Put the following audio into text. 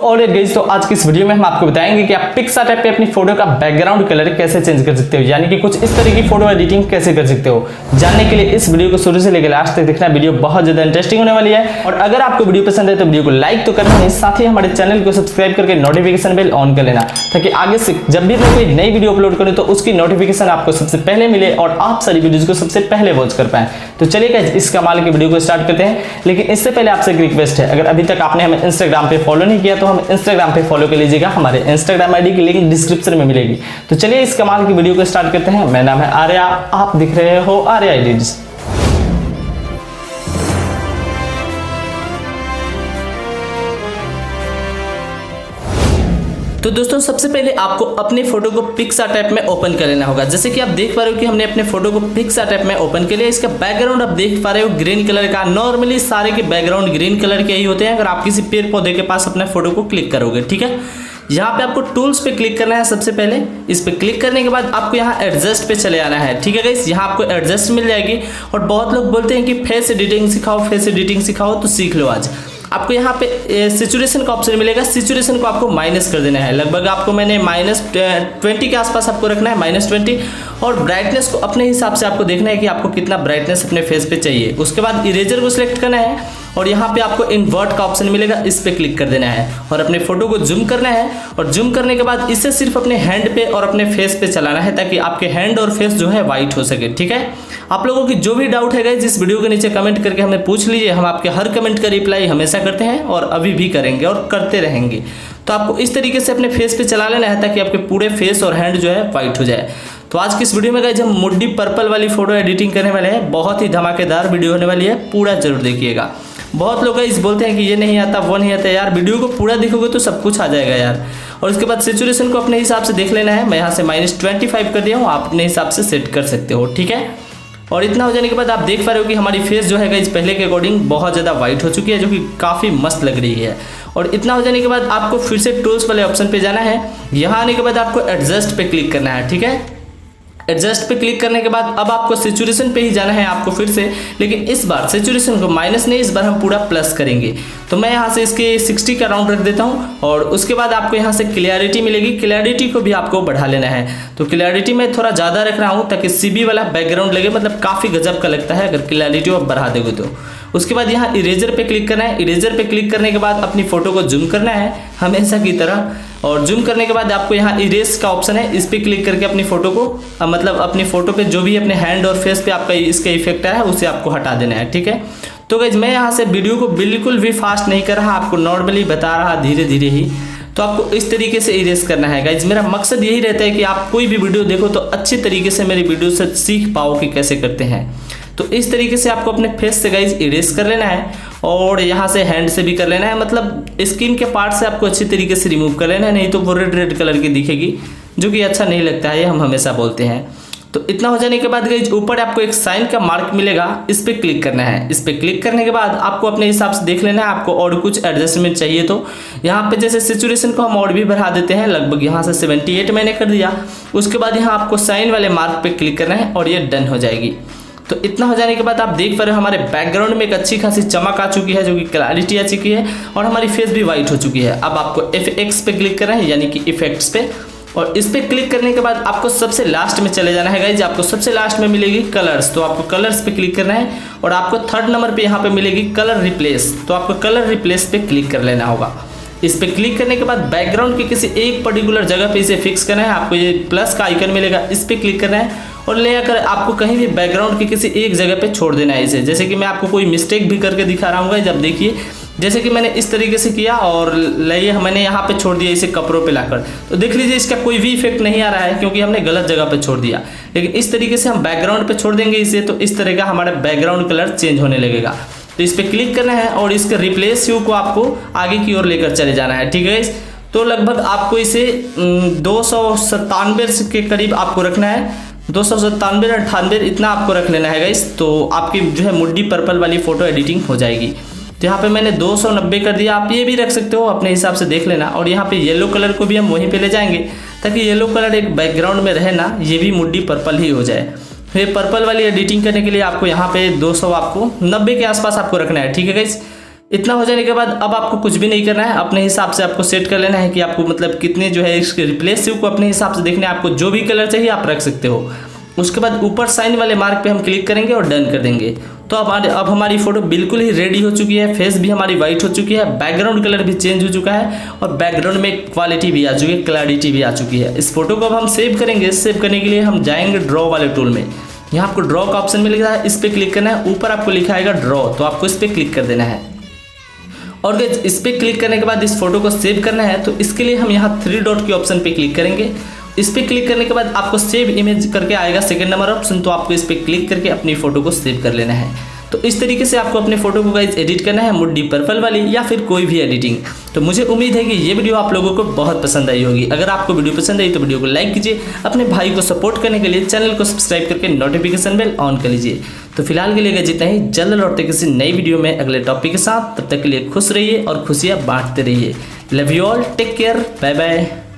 और गाइस, तो आज की इस वीडियो में हम आपको बताएंगे कि आप पिक्सार्ट ऐप पे अपनी फोटो का बैकग्राउंड कलर कैसे चेंज कर सकते हो, यानी कि कुछ इस तरह की फोटो एडिटिंग कैसे कर सकते हो। जानने के लिए इस वीडियो को शुरू से लेकर लास्ट तक देखना, वीडियो बहुत ज्यादा इंटरेस्टिंग होने वाली है। और अगर आपको वीडियो पसंद है तो वीडियो को लाइक तो करना है, साथ ही हमारे चैनल को सब्सक्राइब करके नोटिफिकेशन बेल ऑन कर लेना, ताकि आगे से जब भी मैं कोई नई वीडियो अपलोड करूं तो उसकी नोटिफिकेशन आपको सबसे पहले मिले और आप सारी वीडियोज को सबसे पहले वॉच कर पाए। तो चलिए गाइस, इस कमाल की वीडियो को स्टार्ट करते हैं। लेकिन इससे पहले आपसे एक रिक्वेस्ट है, अगर अभी तक आपने हमें इंस्टाग्राम पे फॉलो नहीं किया तो हम इंस्टाग्राम पे फॉलो कर लीजिएगा। हमारे इंस्टाग्राम आईडी की लिंक डिस्क्रिप्शन में मिलेगी। तो चलिए इस कमाल की वीडियो को स्टार्ट करते हैं। मेरा नाम है आर्या, आप दिख रहे हो आर्या एडिट्स। तो दोस्तों, सबसे पहले आपको अपने फोटो को पिक्सार्ट ऐप में ओपन कर लेना होगा। जैसे कि आप देख पा रहे हो कि हमने अपने फोटो को पिक्सार्ट ऐप में ओपन कर लिया। इसका बैकग्राउंड आप देख पा रहे हो ग्रीन कलर का। नॉर्मली सारे के बैकग्राउंड ग्रीन कलर के ही होते हैं अगर आप किसी पेड़ पौधे के पास अपने फोटो को क्लिक करोगे, ठीक है। यहाँ पे आपको टूल्स पे क्लिक करना है। सबसे पहले इस पे क्लिक करने के बाद आपको यहाँ एडजस्ट पे चले आना है, ठीक है गाइस। यहाँ आपको एडजस्ट मिल जाएगी। और बहुत लोग बोलते हैं कि फेस एडिटिंग सिखाओ, फेस एडिटिंग सिखाओ, तो सीख लो आज। आपको यहाँ पे सिचुएशन का ऑप्शन मिलेगा। सिचुएशन को आपको माइनस कर देना है। लगभग आपको मैंने -20 के आसपास आपको रखना है, -20। और ब्राइटनेस को अपने हिसाब से आपको देखना है कि आपको कितना ब्राइटनेस अपने फेस पे चाहिए। उसके बाद इरेजर को सिलेक्ट करना है और यहाँ पे आपको इन्वर्ट का ऑप्शन मिलेगा, इस पे क्लिक कर देना है और अपने फोटो को जूम करना है। और जूम करने के बाद इसे सिर्फ अपने हैंड पे और अपने फेस पे चलाना है, ताकि आपके हैंड और फेस जो है वाइट हो सके, ठीक है। आप लोगों की जो भी डाउट है गाइस, इस वीडियो के नीचे कमेंट करके हमें पूछ लीजिए। हम आपके हर कमेंट का रिप्लाई हमेशा करते हैं और अभी भी करेंगे और करते रहेंगे। तो आपको इस तरीके से अपने फेस पे चला लेना है, ताकि आपके पूरे फेस और हैंड जो है वाइट हो जाए। तो आज की इस वीडियो में गाइस हम मुड्डी पर्पल वाली फोटो एडिटिंग करने वाले हैं। बहुत ही धमाकेदार वीडियो होने वाली है, पूरा जरूर देखिएगा। बहुत लोग गाइस बोलते हैं कि ये नहीं आता, वो नहीं आता। यार वीडियो को पूरा देखोगे तो सब कुछ आ जाएगा यार। और उसके बाद सिचुएशन को अपने हिसाब से देख लेना है। मैं यहाँ से -25 कर दिया हूँ, आप अपने हिसाब से सेट कर सकते हो, ठीक है। और इतना हो जाने के बाद आप देख पा रहे हो कि हमारी फेस जो है गाइस पहले के अकॉर्डिंग बहुत ज़्यादा वाइट हो चुकी है, जो कि काफ़ी मस्त लग रही है। और इतना हो जाने के बाद आपको फिर से टूल्स वाले ऑप्शन पे जाना है। यहाँ आने के बाद आपको एडजस्ट पे क्लिक करना है, ठीक है। एडजस्ट पे क्लिक करने के बाद अब आपको सिचुएशन पे ही जाना है आपको फिर से, लेकिन इस बार सिचुएशन को माइनस नहीं, इस बार हम पूरा प्लस करेंगे। तो मैं यहाँ से इसके 60 का राउंड रख देता हूँ। और उसके बाद आपको यहाँ से क्लियरिटी मिलेगी, क्लियरिटी को भी आपको बढ़ा लेना है। तो क्लियरिटी में थोड़ा ज़्यादा रख रहा हूँ ताकि सीबी वाला बैकग्राउंड लगे, मतलब काफ़ी गजब का लगता है अगर क्लियरिटी आप बढ़ा दोगे तो। उसके बाद यहाँ इरेजर पे क्लिक करना है। इरेजर पे क्लिक करने के बाद अपनी फोटो को जूम करना है हमेशा की तरह। और जूम करने के बाद आपको यहाँ इरेज का ऑप्शन है, इस पे क्लिक करके अपनी फोटो को मतलब अपनी फोटो पे जो भी अपने हैंड और फेस पे आपका इसका इफेक्ट है उसे आपको हटा देना है, ठीक है। तो गाइस मैं यहाँ से वीडियो को बिल्कुल भी फास्ट नहीं कर रहा, आपको नॉर्मली बता रहा धीरे धीरे ही। तो आपको इस तरीके से इरेज करना है गाइज। मेरा मकसद यही रहता है कि आप कोई भी वीडियो देखो तो अच्छी तरीके से मेरी वीडियो से सीख पाओ कि कैसे करते हैं। तो इस तरीके से आपको अपने फेस से गाइज इरेज कर लेना है। और यहाँ से हैंड से भी कर लेना है, मतलब स्किन के पार्ट से आपको अच्छी तरीके से रिमूव कर लेना है, नहीं तो वो रेड कलर की दिखेगी, जो कि अच्छा नहीं लगता है, ये हम हमेशा बोलते हैं। तो इतना हो जाने के बाद गाइज ऊपर आपको एक साइन का मार्क मिलेगा, इस पे क्लिक करना है। इस पे क्लिक करने के बाद आपको अपने हिसाब से देख लेना है, आपको और कुछ एडजस्टमेंट चाहिए तो यहाँ पे जैसे सिचुएशन को हम और भी बढ़ा देते हैं। लगभग यहाँ से 78 मैंने कर दिया। उसके बाद यहाँ आपको साइन वाले मार्क पे क्लिक करना है और ये डन हो जाएगी। तो इतना हो जाने के बाद आप देख पा रहे हो हमारे बैकग्राउंड में एक अच्छी खासी चमक आ चुकी है, जो कि क्लैरिटी आ चुकी है और हमारी फेस भी वाइट हो चुकी है। अब आपको FX पे क्लिक करना है, यानी कि इफेक्ट्स पे। और इस पे क्लिक करने के बाद आपको सबसे लास्ट में चले जाना है गाइज। आपको सबसे लास्ट में मिलेगी कलर्स, तो आपको कलर्स पे क्लिक करना है। और आपको 3rd नंबर पे यहाँ पे मिलेगी कलर रिप्लेस, तो आपको कलर रिप्लेस पे क्लिक कर लेना होगा। इस पे क्लिक करने के बाद बैकग्राउंड के किसी एक पर्टिकुलर जगह पे इसे फिक्स करना है। आपको ये प्लस का आइकन मिलेगा, इस पे क्लिक करना है और ले आकर आपको कहीं भी बैकग्राउंड के किसी एक जगह पे छोड़ देना है इसे। जैसे कि मैं आपको कोई मिस्टेक भी करके दिखा रहा हूँ, जब देखिए जैसे कि मैंने इस तरीके से किया और मैंने यहाँ पे छोड़ दिया इसे कपड़ों पे लाकर। तो देख लीजिए इसका कोई भी इफेक्ट नहीं आ रहा है, क्योंकि हमने गलत जगह पे छोड़ दिया। लेकिन इस तरीके से हम बैकग्राउंड पे छोड़ देंगे इसे, तो इस तरह का हमारा बैकग्राउंड कलर चेंज होने लगेगा। तो इस पे क्लिक करना है और इसके रिप्लेस यू को आपको आगे की ओर लेकर चले जाना है, ठीक है। तो लगभग आपको इसे 297 के करीब आपको रखना है, 297 98 इतना आपको रख लेना है गाइस। तो आपकी जो है मुड्डी पर्पल वाली फोटो एडिटिंग हो जाएगी। तो यहाँ पे मैंने 290 कर दिया, आप ये भी रख सकते हो अपने हिसाब से देख लेना। और यहाँ पे येलो कलर को भी हम वहीं पे ले जाएंगे, ताकि येलो कलर एक बैकग्राउंड में रहे ना, ये भी मुड्डी पर्पल ही हो जाए। फिर पर्पल वाली एडिटिंग करने के लिए आपको यहाँ पे 200 आपको 90 के आसपास आपको रखना है, ठीक है गाइस। इतना हो जाने के बाद अब आपको कुछ भी नहीं करना है, अपने हिसाब से आपको सेट कर लेना है कि आपको मतलब कितने जो है इसके रिप्लेसिव को अपने हिसाब से देखना है। आपको जो भी कलर चाहिए आप रख सकते हो। उसके बाद ऊपर साइन वाले मार्क पे हम क्लिक करेंगे और डन कर देंगे। तो अब हमारी फ़ोटो बिल्कुल ही रेडी हो चुकी है। फेस भी हमारी वाइट हो चुकी है, बैकग्राउंड कलर भी चेंज हो चुका है और बैकग्राउंड में क्वालिटी भी आ चुकी है, क्लैरिटी भी आ चुकी है। इस फोटो को अब हम सेव करेंगे। सेव करने के लिए हम जाएंगे ड्रॉ वाले टूल में। यहाँ आपको ड्रॉ का ऑप्शन मिल रहा है, इस पर क्लिक करना है। ऊपर आपको लिखा आएगा ड्रॉ, तो आपको इस पर क्लिक कर देना है। और इस पर क्लिक करने के बाद इस फोटो को सेव करना है। तो इसके लिए हम यहाँ 3 डॉट के ऑप्शन पे क्लिक करेंगे। इस पर क्लिक करने के बाद आपको सेव इमेज करके आएगा सेकंड नंबर ऑप्शन, तो आपको इस पर क्लिक करके अपनी फोटो को सेव कर लेना है। तो इस तरीके से आपको अपने फोटो को गाइस एडिट करना है, मूडी पर्पल वाली या फिर कोई भी एडिटिंग। तो मुझे उम्मीद है कि ये वीडियो आप लोगों को बहुत पसंद आई होगी। अगर आपको वीडियो पसंद आई तो वीडियो को लाइक कीजिए। अपने भाई को सपोर्ट करने के लिए चैनल को सब्सक्राइब करके नोटिफिकेशन बेल ऑन कर लीजिए। तो फिलहाल के लिए जितना ही, जल्द लौटते किसी नई वीडियो में अगले टॉपिक के साथ। तब तक के लिए खुश रहिए और खुशियाँ बांटते रहिए। Love you all, take care, bye bye.